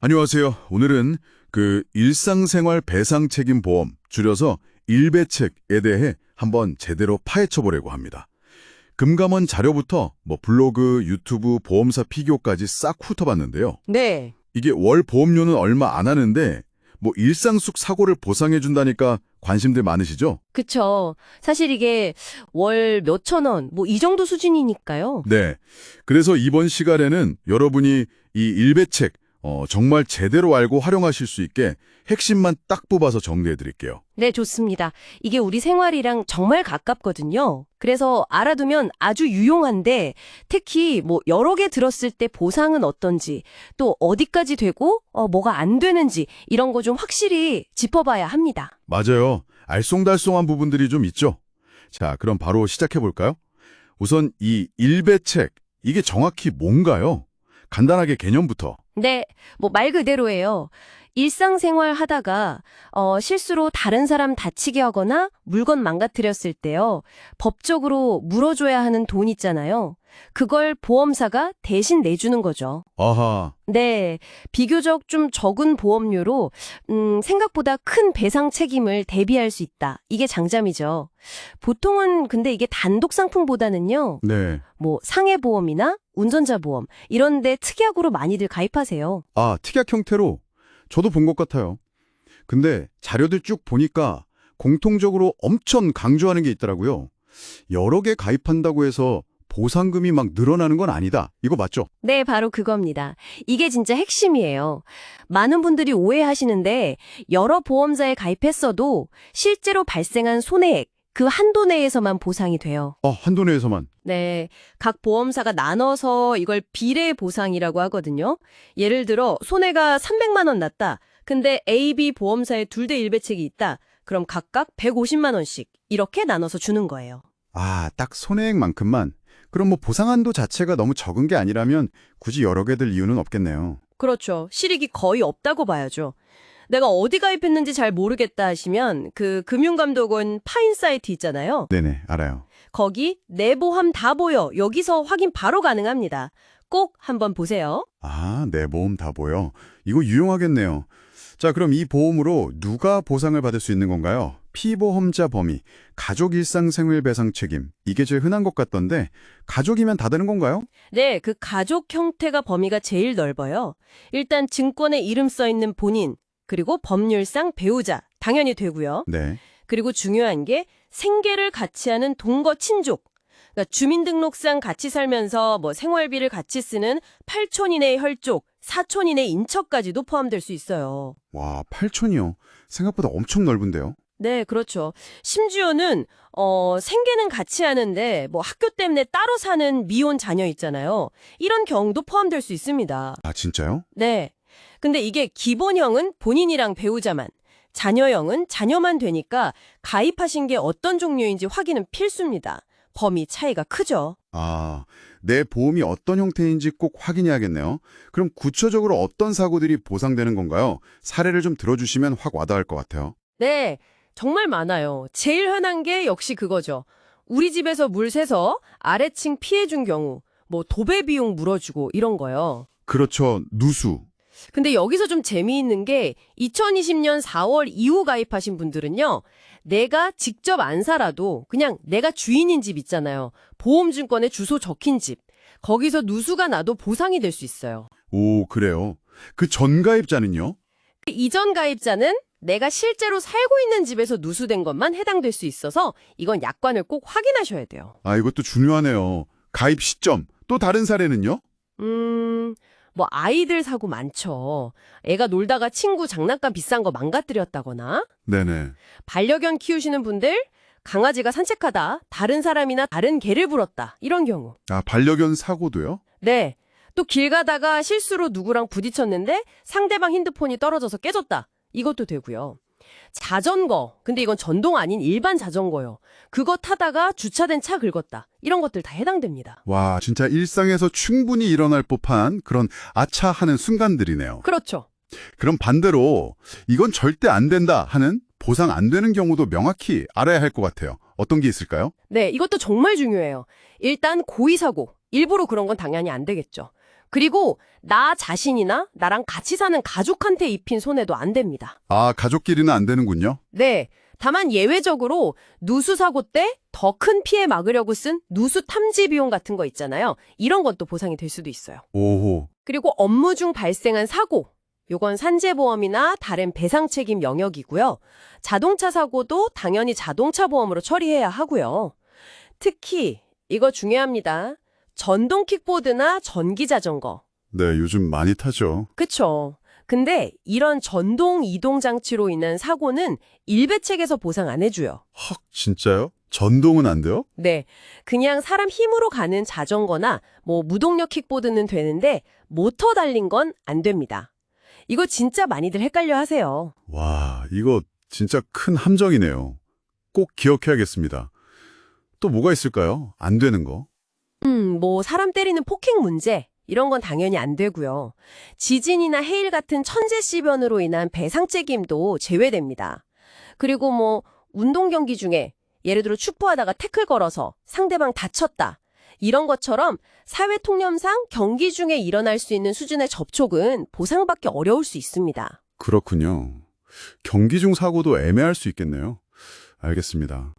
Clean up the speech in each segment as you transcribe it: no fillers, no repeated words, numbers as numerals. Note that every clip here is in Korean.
안녕하세요. 오늘은 일상생활 배상 책임 보험, 줄여서 일배책에 대해 한번 제대로 파헤쳐 보려고 합니다. 금감원 자료부터 블로그, 유튜브, 보험사 피규어까지 싹 훑어봤는데요. 네, 이게 월 보험료는 얼마 안 하는데 일상 속 사고를 보상해 준다니까 관심들 많으시죠? 그쵸. 사실 이게 월 몇천 원, 이 정도 수준이니까요. 네. 그래서 이번 시간에는 여러분이 이 일배책 정말 제대로 알고 활용하실 수 있게 핵심만 딱 뽑아서 정리해 드릴게요. 네, 좋습니다. 이게 우리 생활이랑 정말 가깝거든요. 그래서 알아두면 아주 유용한데 특히 여러 개 들었을 때 보상은 어떤지 또 어디까지 되고 뭐가 안 되는지 이런 거 좀 확실히 짚어봐야 합니다. 맞아요. 알쏭달쏭한 부분들이 좀 있죠. 자, 그럼 바로 시작해 볼까요? 우선 이 일배책, 이게 정확히 뭔가요? 간단하게 개념부터. 네, 말 그대로예요. 일상생활 하다가 실수로 다른 사람 다치게 하거나 물건 망가뜨렸을 때요. 법적으로 물어줘야 하는 돈 있잖아요. 그걸 보험사가 대신 내주는 거죠. 아하, 네, 비교적 좀 적은 보험료로 생각보다 큰 배상 책임을 대비할 수 있다. 이게 장점이죠. 보통은 근데 이게 단독 상품보다는요. 네. 상해보험이나 운전자 보험 이런 데 특약으로 많이들 가입하세요. 아, 특약 형태로 저도 본 것 같아요. 근데 자료들 쭉 보니까 공통적으로 엄청 강조하는 게 있더라고요. 여러 개 가입한다고 해서 보상금이 막 늘어나는 건 아니다. 이거 맞죠? 네, 바로 그겁니다. 이게 진짜 핵심이에요. 많은 분들이 오해하시는데 여러 보험사에 가입했어도 실제로 발생한 손해액, 그 한도 내에서만 보상이 돼요. 한도 내에서만. 네, 각 보험사가 나눠서 이걸 비례 보상이라고 하거든요. 예를 들어 손해가 300만 원 났다. 근데 A, B 보험사에 둘 대 일배책이 있다. 그럼 각각 150만 원씩 이렇게 나눠서 주는 거예요. 아, 딱 손해액만큼만. 그럼 보상 한도 자체가 너무 적은 게 아니라면 굳이 여러 개 들 이유는 없겠네요. 그렇죠. 실익이 거의 없다고 봐야죠. 내가 어디 가입했는지 잘 모르겠다 하시면 그 금융감독원 파인사이트 있잖아요. 네네, 알아요. 거기 내 보험 다 보여. 여기서 확인 바로 가능합니다. 꼭 한번 보세요. 아, 내 보험 다 보여. 이거 유용하겠네요. 자, 그럼 이 보험으로 누가 보상을 받을 수 있는 건가요? 피보험자 범위, 가족 일상생활 배상 책임. 이게 제일 흔한 것 같던데 가족이면 다 되는 건가요? 네, 그 가족 형태가 범위가 제일 넓어요. 일단 증권에 이름 써 있는 본인, 그리고 법률상 배우자, 당연히 되고요. 네. 그리고 중요한 게 생계를 같이 하는 동거 친족. 그러니까 주민등록상 같이 살면서 생활비를 같이 쓰는 8촌 이내의 혈족, 4촌 이내의 인척까지도 포함될 수 있어요. 와, 8천이요. 생각보다 엄청 넓은데요. 네, 그렇죠. 심지어는 생계는 같이 하는데 학교 때문에 따로 사는 미혼 자녀 있잖아요. 이런 경우도 포함될 수 있습니다. 아, 진짜요? 네. 근데 이게 기본형은 본인이랑 배우자만, 자녀형은 자녀만 되니까 가입하신 게 어떤 종류인지 확인은 필수입니다. 범위 차이가 크죠. 아, 내 보험이 어떤 형태인지 꼭 확인해야겠네요. 그럼 구체적으로 어떤 사고들이 보상되는 건가요? 사례를 좀 들어주시면 확 와닿을 것 같아요. 네, 정말 많아요. 제일 흔한 게 역시 그거죠. 우리 집에서 물 새서 아래층 피해준 경우, 도배 비용 물어주고 이런 거요. 그렇죠. 누수. 근데 여기서 좀 재미있는 게 2020년 4월 이후 가입하신 분들은요. 내가 직접 안 살아도 그냥 내가 주인인 집 있잖아요. 보험증권에 주소 적힌 집. 거기서 누수가 나도 보상이 될 수 있어요. 오, 그래요. 그 전가입자는요? 이전 가입자는 내가 실제로 살고 있는 집에서 누수된 것만 해당될 수 있어서 이건 약관을 꼭 확인하셔야 돼요. 아, 이것도 중요하네요. 가입 시점. 또 다른 사례는요? 아이들 사고 많죠. 애가 놀다가 친구 장난감 비싼 거 망가뜨렸다거나 네네. 반려견 키우시는 분들 강아지가 산책하다 다른 사람이나 다른 개를 물었다. 이런 경우. 아, 반려견 사고도요? 네. 또 길 가다가 실수로 누구랑 부딪혔는데 상대방 핸드폰이 떨어져서 깨졌다. 이것도 되고요. 자전거. 근데 이건 전동 아닌 일반 자전거요. 그거 타다가 주차된 차 긁었다. 이런 것들 다 해당됩니다. 와, 진짜 일상에서 충분히 일어날 법한 그런 아차 하는 순간들이네요. 그렇죠. 그럼 반대로 이건 절대 안 된다 하는 보상 안 되는 경우도 명확히 알아야 할 것 같아요. 어떤 게 있을까요? 네, 이것도 정말 중요해요. 일단 고의사고. 일부러 그런 건 당연히 안 되겠죠. 그리고 나 자신이나 나랑 같이 사는 가족한테 입힌 손해도 안 됩니다. 아, 가족끼리는 안 되는군요. 네. 다만 예외적으로 누수 사고 때 더 큰 피해 막으려고 쓴 누수 탐지 비용 같은 거 있잖아요. 이런 것도 보상이 될 수도 있어요. 오호. 그리고 업무 중 발생한 사고. 요건 산재보험이나 다른 배상 책임 영역이고요. 자동차 사고도 당연히 자동차 보험으로 처리해야 하고요. 특히 이거 중요합니다. 전동 킥보드나 전기 자전거. 네, 요즘 많이 타죠. 그쵸. 근데 이런 전동 이동 장치로 인한 사고는 일배책에서 보상 안 해줘요. 헉, 진짜요? 전동은 안 돼요? 네. 그냥 사람 힘으로 가는 자전거나 무동력 킥보드는 되는데 모터 달린 건 안 됩니다. 이거 진짜 많이들 헷갈려 하세요. 와, 이거 진짜 큰 함정이네요. 꼭 기억해야겠습니다. 또 뭐가 있을까요? 안 되는 거? 사람 때리는 폭행 문제, 이런 건 당연히 안 되고요. 지진이나 해일 같은 천재시변으로 인한 배상 책임도 제외됩니다. 그리고 운동 경기 중에 예를 들어 축구하다가 태클 걸어서 상대방 다쳤다. 이런 것처럼 사회 통념상 경기 중에 일어날 수 있는 수준의 접촉은 보상받기 어려울 수 있습니다. 그렇군요. 경기 중 사고도 애매할 수 있겠네요. 알겠습니다.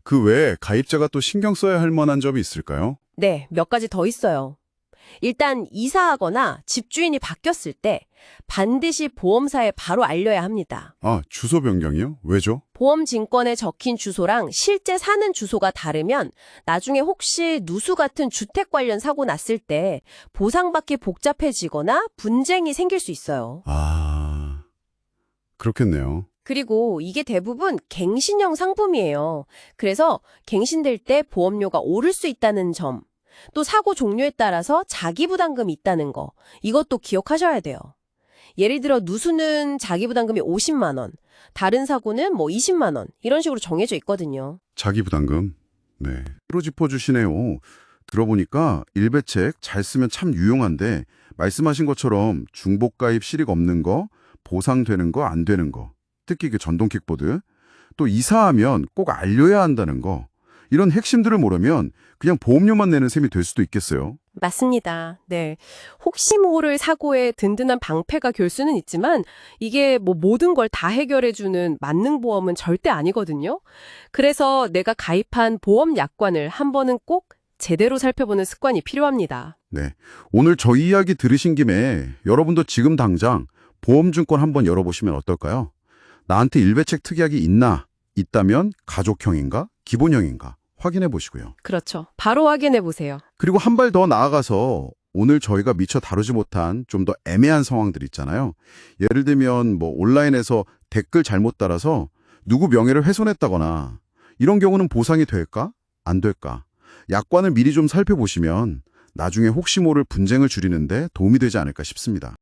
그 외에 가입자가 또 신경 써야 할 만한 점이 있을까요? 네, 몇 가지 더 있어요. 일단 이사하거나 집주인이 바뀌었을 때 반드시 보험사에 바로 알려야 합니다. 아, 주소 변경이요? 왜죠? 보험증권에 적힌 주소랑 실제 사는 주소가 다르면 나중에 혹시 누수 같은 주택 관련 사고 났을 때 보상받기 복잡해지거나 분쟁이 생길 수 있어요. 아, 그렇겠네요. 그리고 이게 대부분 갱신형 상품이에요. 그래서 갱신될 때 보험료가 오를 수 있다는 점, 또 사고 종류에 따라서 자기부담금이 있다는 거, 이것도 기억하셔야 돼요. 예를 들어 누수는 자기부담금이 50만 원, 다른 사고는 20만 원, 이런 식으로 정해져 있거든요. 자기 부담금. 네. 로 짚어주시네요. 들어보니까 일배책 잘 쓰면 참 유용한데 말씀하신 것처럼 중복 가입 실익 없는 거, 보상되는 거, 안 되는 거, 특히 그 전동 킥보드, 또 이사하면 꼭 알려야 한다는 거, 이런 핵심들을 모르면 그냥 보험료만 내는 셈이 될 수도 있겠어요. 맞습니다. 네. 혹시 모를 사고에 든든한 방패가 될 수는 있지만 이게 모든 걸 다 해결해주는 만능보험은 절대 아니거든요. 그래서 내가 가입한 보험 약관을 한 번은 꼭 제대로 살펴보는 습관이 필요합니다. 네. 오늘 저희 이야기 들으신 김에 여러분도 지금 당장 보험증권 한번 열어보시면 어떨까요? 나한테 일배책 특약이 있나? 있다면 가족형인가? 기본형인가? 확인해 보시고요. 그렇죠. 바로 확인해 보세요. 그리고 한 발 더 나아가서 오늘 저희가 미처 다루지 못한 좀 더 애매한 상황들 있잖아요. 예를 들면 온라인에서 댓글 잘못 달아서 누구 명예를 훼손했다거나 이런 경우는 보상이 될까? 안 될까? 약관을 미리 좀 살펴보시면 나중에 혹시 모를 분쟁을 줄이는데 도움이 되지 않을까 싶습니다.